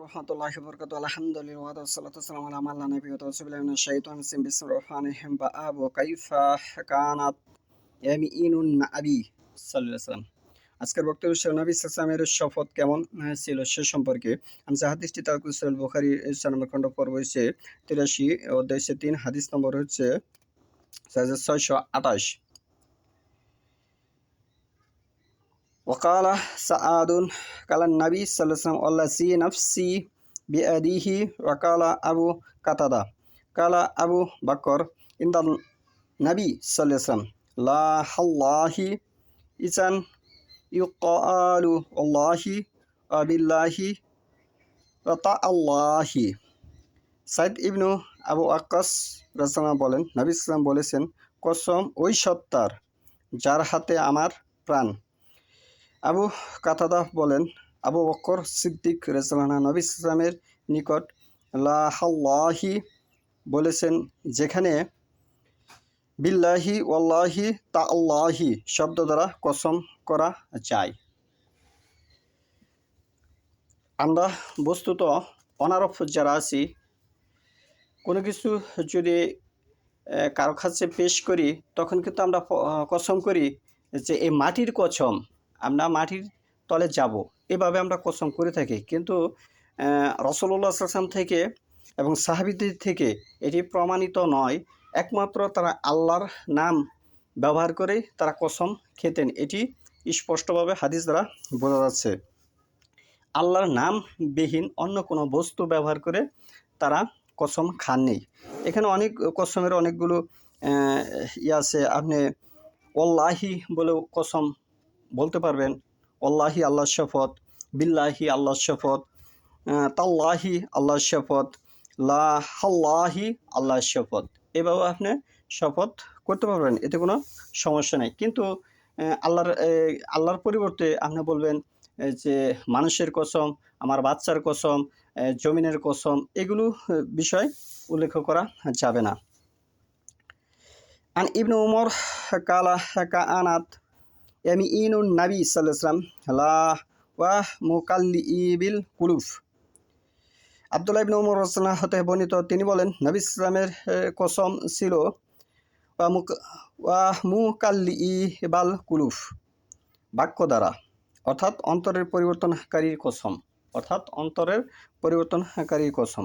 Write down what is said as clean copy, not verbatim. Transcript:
রহমতুল্লাহি ওয়া বারাকাতুহু আলহামদুলিল্লাহ ওয়া সাল্লাতু ওয়াসসালামু আলা মান লা নাবিয়্যা বা'দাহু আউযু বিল্লাহি মিনাশ শাইতানির রাজিম বিসমিল্লাহির রহমানির রহিম বা'আবু কাইফা কানাত ইয়ামিনুন নাবী সাল্লাল্লাহু আলাইহি ওয়াসাল্লাম। আজকের বক্তব্য হচ্ছে নবী সাল্লাল্লাহু আলাইহি ওয়াসাল্লামের শপথ কেমন ছিল সে সম্পর্কে। আমি যে হাদিসটি তারকুল সহিহ বুখারী ৪ নম্বর খণ্ড পর্ব হচ্ছে ৮৩ অধ্যায় ৩ হাদিস নম্বর হচ্ছে ৬২৮। وقال سعد قال النبي صلى الله عليه وسلم والذي نفسي بيده وقال أبو قتادة قال أبو بكر عند النبي صلى الله عليه وسلم لا الله إذن يقال والله وبالله وتعالى সাইদ ইবনু আবু ওয়াক্কাস রাদিয়াল্লাহু বলেন, নবী সাল্লাল্লাহু আলাইহি ওয়াসাল্লাম বলেছেন, কসম ওই সত্তার যার হাতে আমার প্রাণ। আবু কাতাদা বলেন, আবু বকর সিদ্দিক রাদিয়াল্লাহু নবী সাল্লামের নিকট লা হাল্লাহি বলেছেন, যেখানে বিল্লাহি ওয়াল্লাহি তাআল্লাহি শব্দ দ্বারা কসম করা যায়। আমরা বস্তুত অনারফ যারা আছি, কোনো কিছু যদি কারো কাছে পেশ করি তখন কিন্তু আমরা কসম করি যে এই মাটির কসম, আমরা মাটির তলে যাব, এভাবে আমরা কসম করে থাকি। কিন্তু রাসূলুল্লাহ সাল্লাল্লাহু আলাইহি ওয়াসাল্লাম থেকে এবং সাহাবীদের থেকে এটি প্রমাণিত নয়। একমাত্র তারা আল্লাহর নাম ব্যবহার করেই তারা কসম খেতেন, এটি স্পষ্টভাবে হাদিস দ্বারা বোঝা যাচ্ছে। আল্লাহর নাম বিহীন অন্য কোনো বস্তু ব্যবহার করে তারা কসম খাননি। এখানে অনেক কসমের অনেকগুলো আছে। আপনি ওয়াল্লাহি বলেও কসম বলতে পারবেন, ওয়াল্লাহি আল্লাহর শপথ, বিল্লাহি আল্লাহর শপথ, তাল্লাহি আল্লাহর শপথ, লা হাল্লাহি আল্লাহর শপথ, এভাবে আপনি শপথ করতে পারবেন, এতে কোনো সমস্যা নেই। কিন্তু আল্লাহর পরিবর্তে আপনি বলবেন যে মানুষের কসম, আমার বাচ্চার কসম, জমিনের কসম, এগুলো বিষয় উল্লেখ করা যাবে না। আন ইবনু উমর কালা কাআনাত ইয়ামিনুন নবী সাল্লাল্লাহু আলাইহি ওয়াসাল্লাম লা ওয়া মুকাল্লিবিল কুলুফ। আব্দুল্লাহ ইবনে উমর রাদিয়াল্লাহু হতে বর্ণিত, তিনি বলেন, নবী সাল্লাল্লাহু আলাইহি ওয়াসাল্লামের কসম ছিল ওয়া মুকাল্লিবাল কুলুফ, বাক্য দ্বারা, অর্থাৎ অন্তরের পরিবর্তনকারীর কসম, অর্থাৎ অন্তরের পরিবর্তনকারীর কসম।